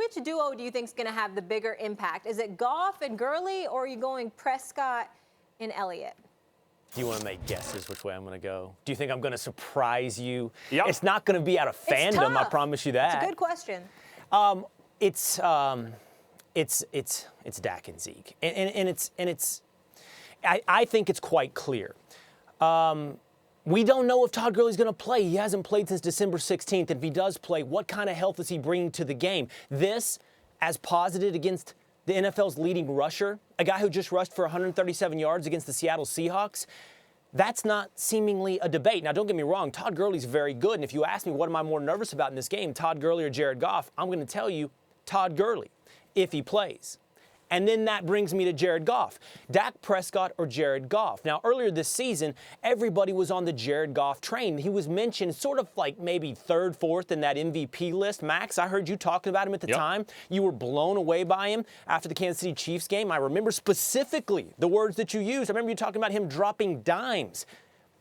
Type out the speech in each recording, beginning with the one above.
which duo do you think is going to have the bigger impact? Is it Goff and Gurley, or are you going Prescott and Elliott? Do you want to make guesses which way I'm going to go? Do you think I'm going to surprise you? Yep. It's not going to be out of fandom, I promise you that. It's a good question. It's Dak and Zeke, I think it's quite clear. We don't know if Todd Gurley's going to play. He hasn't played since December 16th. And if he does play, what kind of health is he bringing to the game? This, as posited against the NFL's leading rusher, a guy who just rushed for 137 yards against the Seattle Seahawks, that's not seemingly a debate. Now, don't get me wrong, Todd Gurley's very good. And if you ask me what am I more nervous about in this game, Todd Gurley or Jared Goff, I'm going to tell you Todd Gurley, if he plays. And then that brings me to Jared Goff. Dak Prescott or Jared Goff. Now, earlier this season, everybody was on the Jared Goff train. He was mentioned sort of like maybe third, fourth in that MVP list. Max, I heard you talking about him at the time. You were blown away by him after the Kansas City Chiefs game. I remember specifically the words that you used. I remember you talking about him dropping dimes.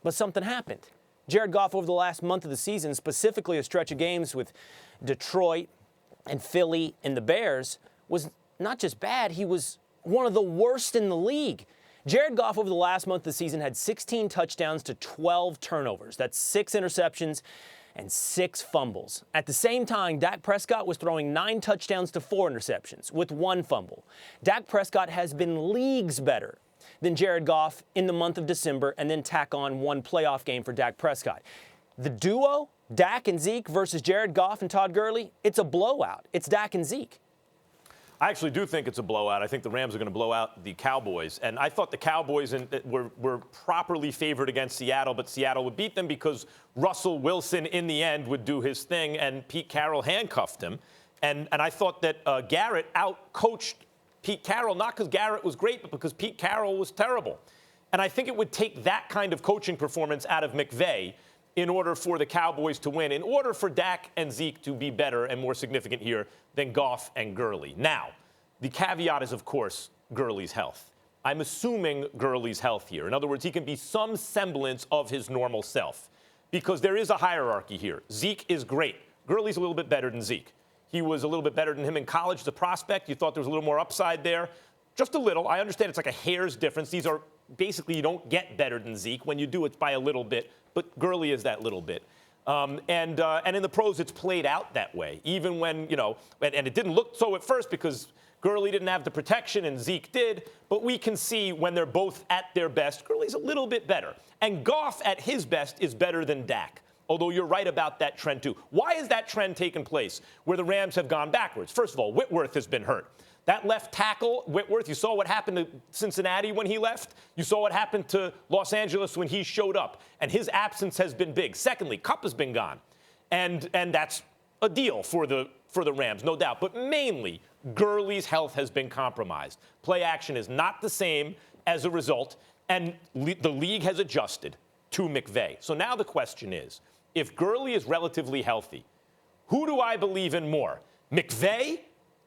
But something happened. Jared Goff over the last month of the season, specifically a stretch of games with Detroit and Philly and the Bears, was not just bad, he was one of the worst in the league. Jared Goff over the last month of the season had 16 touchdowns to 12 turnovers. That's 6 interceptions and 6 fumbles. At the same time, Dak Prescott was throwing 9 touchdowns to 4 interceptions with 1 fumble. Dak Prescott has been leagues better than Jared Goff in the month of December, and then tack on 1 playoff game for Dak Prescott. The duo, Dak and Zeke versus Jared Goff and Todd Gurley, it's a blowout. It's Dak and Zeke. I actually do think it's a blowout. I think the Rams are going to blow out the Cowboys. And I thought the Cowboys were properly favored against Seattle, but Seattle would beat them because Russell Wilson, in the end, would do his thing, and Pete Carroll handcuffed him. And I thought that Garrett out-coached Pete Carroll, not because Garrett was great, but because Pete Carroll was terrible. And I think it would take that kind of coaching performance out of McVay in order for the Cowboys to win, in order for Dak and Zeke to be better and more significant here than Goff and Gurley. Now, the caveat is, of course, Gurley's health. I'm assuming Gurley's health here. In other words, he can be some semblance of his normal self because there is a hierarchy here. Zeke is great. Gurley's a little bit better than Zeke. He was a little bit better than him in college as a prospect. You thought there was a little more upside there. Just a little. I understand it's like a hair's difference. These are basically, you don't get better than Zeke. When you do, it's by a little bit. But Gurley is that little bit. And in the pros, it's played out that way. Even when, and it didn't look so at first because Gurley didn't have the protection and Zeke did. But we can see when they're both at their best, Gurley's a little bit better. And Goff at his best is better than Dak. Although you're right about that trend, too. Why has that trend taken place where the Rams have gone backwards? First of all, Whitworth has been hurt. That left tackle, Whitworth, you saw what happened to Cincinnati when he left. You saw what happened to Los Angeles when he showed up. And his absence has been big. Secondly, Kupp has been gone. And that's a deal for the Rams, no doubt. But mainly, Gurley's health has been compromised. Play action is not the same as a result. And the league has adjusted to McVay. So now the question is, if Gurley is relatively healthy, who do I believe in more, McVay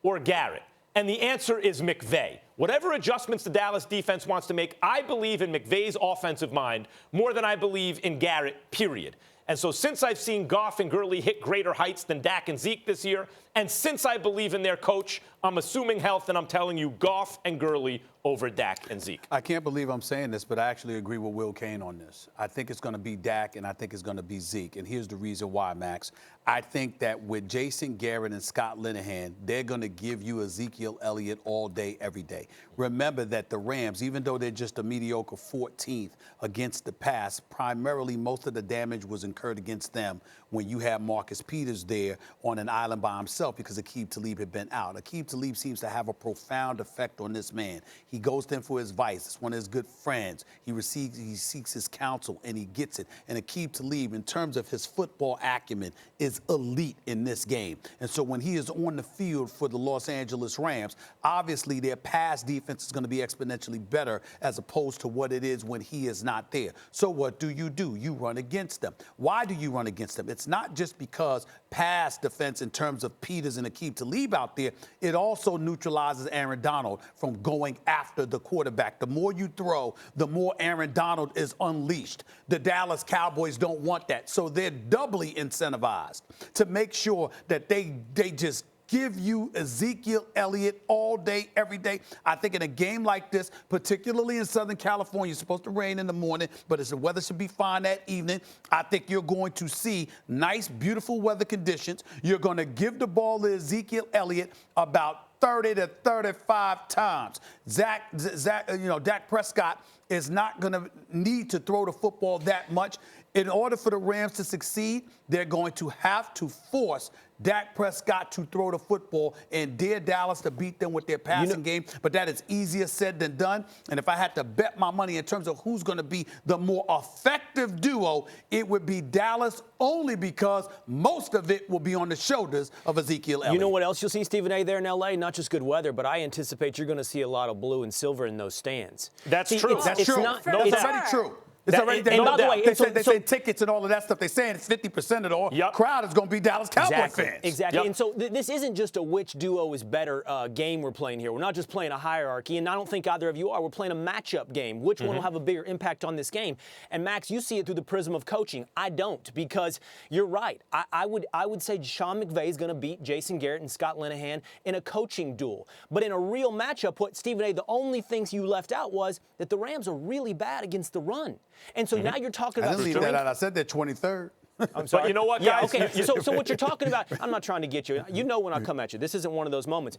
or Garrett? And the answer is McVay. Whatever adjustments the Dallas defense wants to make, I believe in McVay's offensive mind more than I believe in Garrett, period. And so since I've seen Goff and Gurley hit greater heights than Dak and Zeke this year, and since I believe in their coach, I'm assuming health, and I'm telling you Goff and Gurley over Dak and Zeke. I can't believe I'm saying this, but I actually agree with Will Cain on this. I think it's going to be Dak, and I think it's going to be Zeke. And here's the reason why, Max. I think that with Jason Garrett and Scott Linehan, they're going to give you Ezekiel Elliott all day, every day. Remember that the Rams, even though they're just a mediocre 14th against the pass, primarily most of the damage was incurred against them when you had Marcus Peters there on an island by himself because Aqib Talib had been out. Aqib Talib seems to have a profound effect on this man. He goes to him for his advice. It's one of his good friends. He seeks his counsel, and he gets it. And Aqib Talib, in terms of his football acumen, is elite in this game. And so when he is on the field for the Los Angeles Rams, obviously their pass defense is going to be exponentially better as opposed to what it is when he is not there. So what do? You run against them. Why do you run against them? It's not just because pass defense in terms of Peters and Aqib Talib out there. It also neutralizes Aaron Donald from going after the quarterback. The more you throw, the more Aaron Donald is unleashed. The Dallas Cowboys don't want that. So they're doubly incentivized to make sure that they just give you Ezekiel Elliott all day, every day. I think in a game like this, particularly in Southern California, it's supposed to rain in the morning, but the weather should be fine that evening. I think you're going to see nice, beautiful weather conditions. You're going to give the ball to Ezekiel Elliott about 30 to 35 times. Dak Prescott is not going to need to throw the football that much. In order for the Rams to succeed, they're going to have to force Dak Prescott to throw the football and dare Dallas to beat them with their passing game. But that is easier said than done. And if I had to bet my money in terms of who's going to be the more effective duo, it would be Dallas, only because most of it will be on the shoulders of Ezekiel Elliott. You know what else you'll see, Stephen A., there in L.A.? Not just good weather, but I anticipate you're going to see a lot of blue and silver in those stands. That's See, true. That's true. Not, No It's doubt. already true. It's That- already and by the way, they say tickets and all of that stuff. They're saying it's 50% of the crowd is going to be Dallas Cowboys fans. Exactly. Yep. And so this isn't just a which duo is better game we're playing here. We're not just playing a hierarchy, and I don't think either of you are. We're playing a matchup game. Which one will have a bigger impact on this game? And Max, you see it through the prism of coaching. I don't, because you're right. I would say Sean McVay is going to beat Jason Garrett and Scott Linehan in a coaching duel. But in a real matchup, what Stephen A., the only things you left out was that the Rams are really bad against the run. And so now you're talking I about didn't leave that out. I said they're 23rd. I'm sorry. But you know what, Yeah, guys? okay. So what you're talking about, I'm not trying to get you. You know when I come at you. This isn't one of those moments.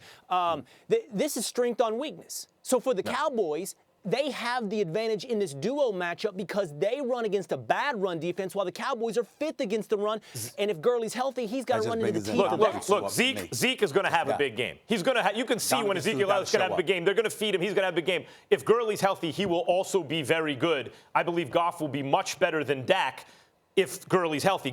This is strength on weakness. So for the Cowboys, they have the advantage in this duo matchup because they run against a bad run defense while the Cowboys are fifth against the run. And if Gurley's healthy, he's got to run into the teeth. Look, Zeke is going to have a big game. He's going to you can see when Ezekiel Elliott's going to have a big game. They're going to feed him. He's going to have a big game. If Gurley's healthy, he will also be very good. I believe Goff will be much better than Dak if Gurley's healthy.